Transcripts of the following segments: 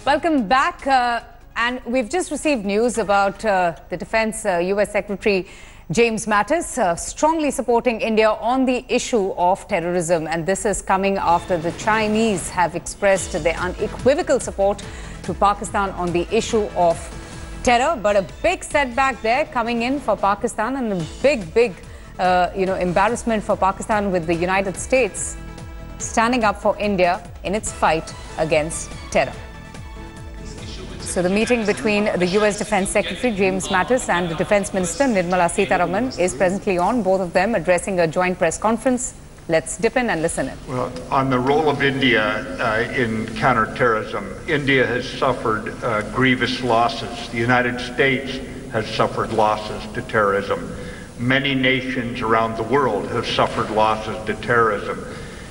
Welcome back. And we've just received news about the Defense U.S. Secretary James Mattis strongly supporting India on the issue of terrorism. And this is coming after the Chinese have expressed their unequivocal support to Pakistan on the issue of terror. But a big setback there coming in for Pakistan, and a big embarrassment for Pakistan, with the United States standing up for India in its fight against terror. So the meeting between the U.S. Defense Secretary James Mattis and the Defense Minister Nirmala Sitharaman is presently on, both of them addressing a joint press conference. Let's dip in and listen in. Well, on the role of India in counterterrorism, India has suffered grievous losses. The United States has suffered losses to terrorism. Many nations around the world have suffered losses to terrorism.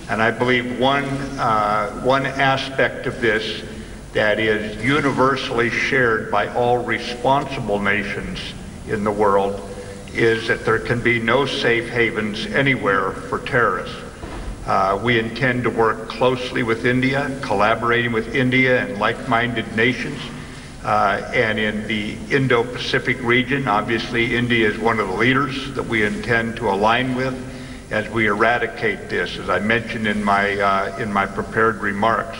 And I believe one aspect of this that is universally shared by all responsible nations in the world is that there can be no safe havens anywhere for terrorists. We intend to work closely with India, collaborating with India and like-minded nations. And in the Indo-Pacific region, obviously India is one of the leaders that we intend to align with as we eradicate this, as I mentioned in my prepared remarks.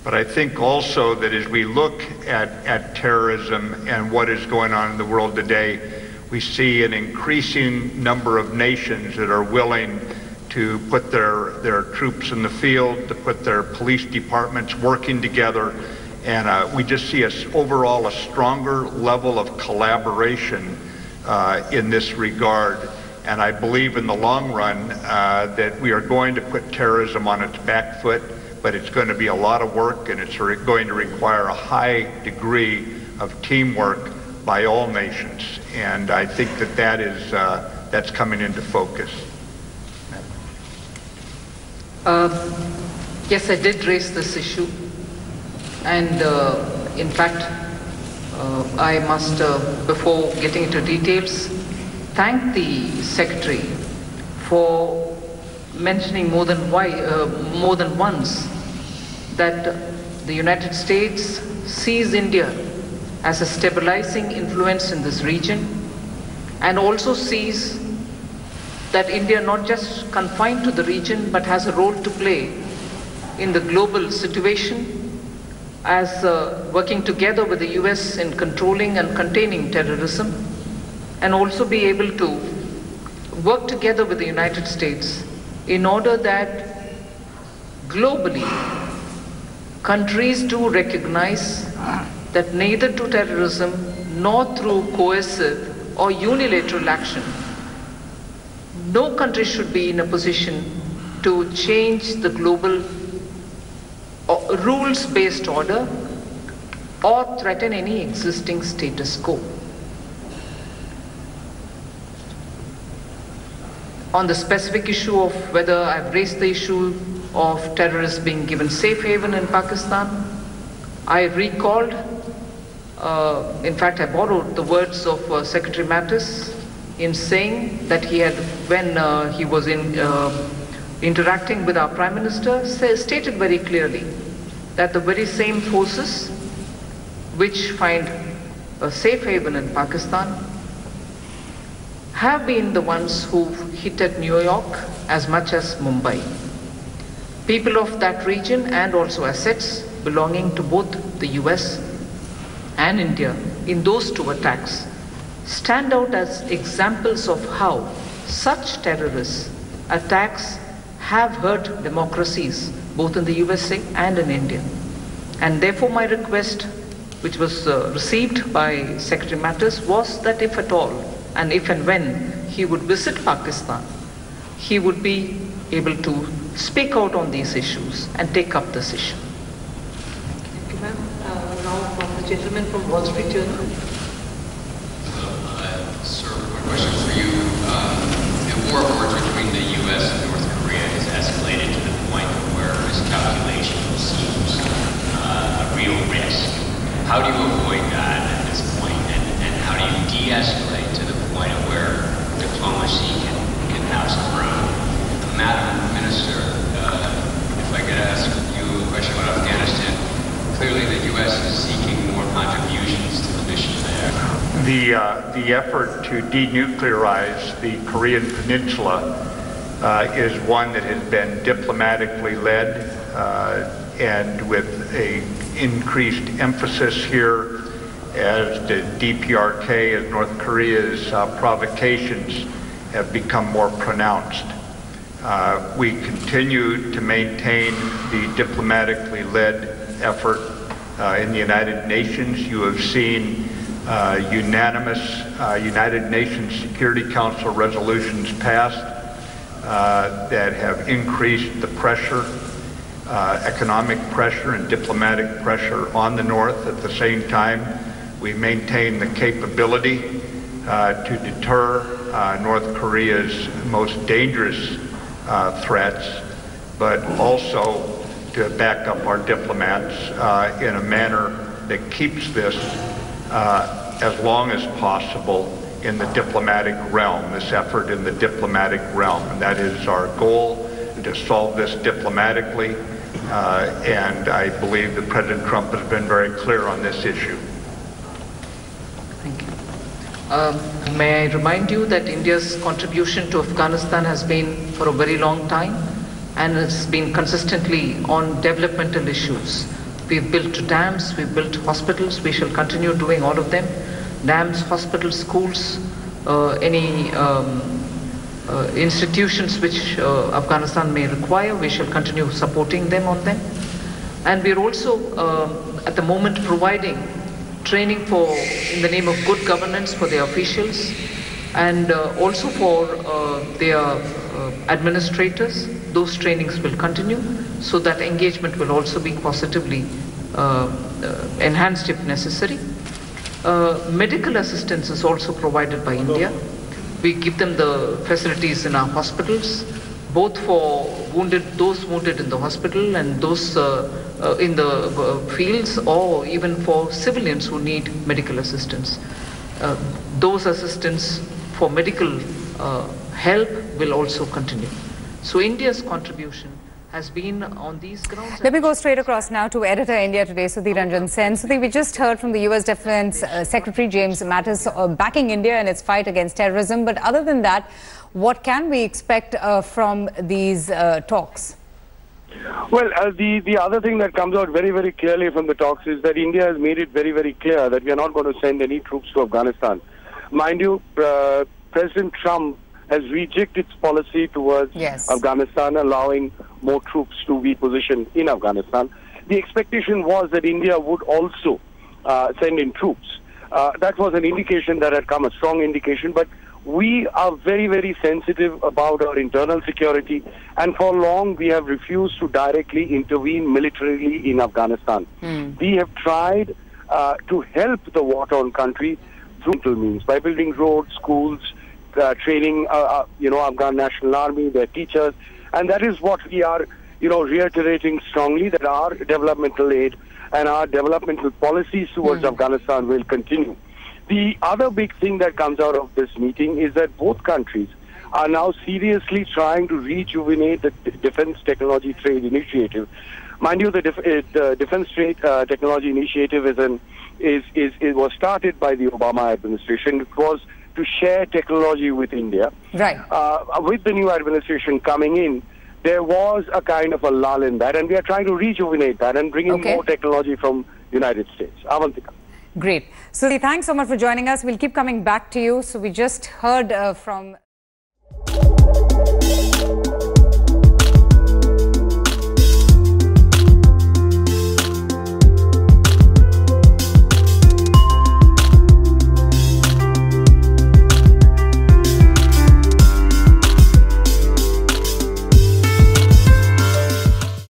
But I think also that as we look at terrorism and what is going on in the world today, we see an increasing number of nations that are willing to put their troops in the field, to put their police departments working together. And we just see overall a stronger level of collaboration in this regard. And I believe in the long run that we are going to put terrorism on its back foot, but it's going to be a lot of work, and it's going to require a high degree of teamwork by all nations. And I think that's coming into focus. Yes, I did raise this issue. And in fact, I must, before getting into details, thank the Secretary for mentioning more than once that the United States sees India as a stabilizing influence in this region, and also sees that India not just confined to the region but has a role to play in the global situation as working together with the US in controlling and containing terrorism, and also be able to work together with the United States in order that globally countries do recognize that neither to terrorism nor through coercive or unilateral action, no country should be in a position to change the global rules-based order or threaten any existing status quo. On the specific issue of whether I've raised the issue of terrorists being given safe haven in Pakistan, I recalled, in fact I borrowed the words of Secretary Mattis in saying that he had, when he was interacting with our Prime Minister, stated very clearly that the very same forces which find a safe haven in Pakistan have been the ones who hit at New York as much as Mumbai. People of that region and also assets belonging to both the US and India in those two attacks stand out as examples of how such terrorist attacks have hurt democracies both in the USA and in India. And therefore my request, which was received by Secretary Mattis, was that if at all, and if and when he would visit Pakistan, he would be able to speak out on these issues and take up this issue. Thank you, ma'am. Now from the gentleman from Wall Street Journal. Sir, my question for you. The war of words between the U.S. and North Korea has escalated to the point where miscalculation seems a real risk. How do you avoid that at this point, and how do you de-escalate to the point of where diplomacy can have some room? Madam Minister, if I could ask you a question about Afghanistan. Clearly the U.S. U.S. is seeking more contributions to the mission there. The effort to denuclearize the Korean Peninsula is one that has been diplomatically led and with an increased emphasis here as the DPRK, as North Korea's provocations have become more pronounced. We continue to maintain the diplomatically led effort in the United Nations. You have seen unanimous United Nations Security Council resolutions passed that have increased the pressure, economic pressure and diplomatic pressure on the North. At the same time, we maintain the capability to deter North Korea's most dangerous threats, but also to back up our diplomats in a manner that keeps this as long as possible in the diplomatic realm, this effort in the diplomatic realm. And that is our goal, to solve this diplomatically. And I believe that President Trump has been very clear on this issue. Thank you. May I remind you that India's contribution to Afghanistan has been for a very long time, and it's been consistently on developmental issues. We've built dams, we've built hospitals, we shall continue doing all of them. Dams, hospitals, schools, any institutions which Afghanistan may require, we shall continue supporting them on them. And we're also at the moment providing training in the name of good governance for their officials, and also for their administrators. Those trainings will continue, so that engagement will also be positively enhanced if necessary. Medical assistance is also provided by India. We give them the facilities in our hospitals, both for those wounded in the hospital and those in the fields, or even for civilians who need medical assistance. Those assistance for medical help will also continue. So India's contribution has been on these grounds. Let me go straight across now to Editor India Today, Sudhi Ranjan Sen. Sudhi, we just heard from the U.S. Defense Secretary James Mattis backing India in its fight against terrorism. But other than that, what can we expect from these talks? Well, the other thing that comes out very, very clearly from the talks is that India has made it very, very clear that we are not going to send any troops to Afghanistan. Mind you, President Trump has rejected its policy towards Afghanistan, allowing more troops to be positioned in Afghanistan. The expectation was that India would also send in troops. That was an indication that had come, a strong indication, but we are very, very sensitive about our internal security, and for long we have refused to directly intervene militarily in Afghanistan. We have tried to help the war-torn country through means, by building roads, schools, training, Afghan National Army, their teachers, and that is what we are, reiterating strongly, that our developmental aid and our developmental policies towards Afghanistan will continue. The other big thing that comes out of this meeting is that both countries are now seriously trying to rejuvenate the Defense Technology Trade Initiative. Mind you, the Defense Trade Technology Initiative was started by the Obama administration. It was to share technology with India. Right. With the new administration coming in, there was a kind of a lull in that, and we are trying to rejuvenate that and bring in more technology from the United States. Avantika. Great. Sudhi, thanks so much for joining us. We'll keep coming back to you. So we just heard from...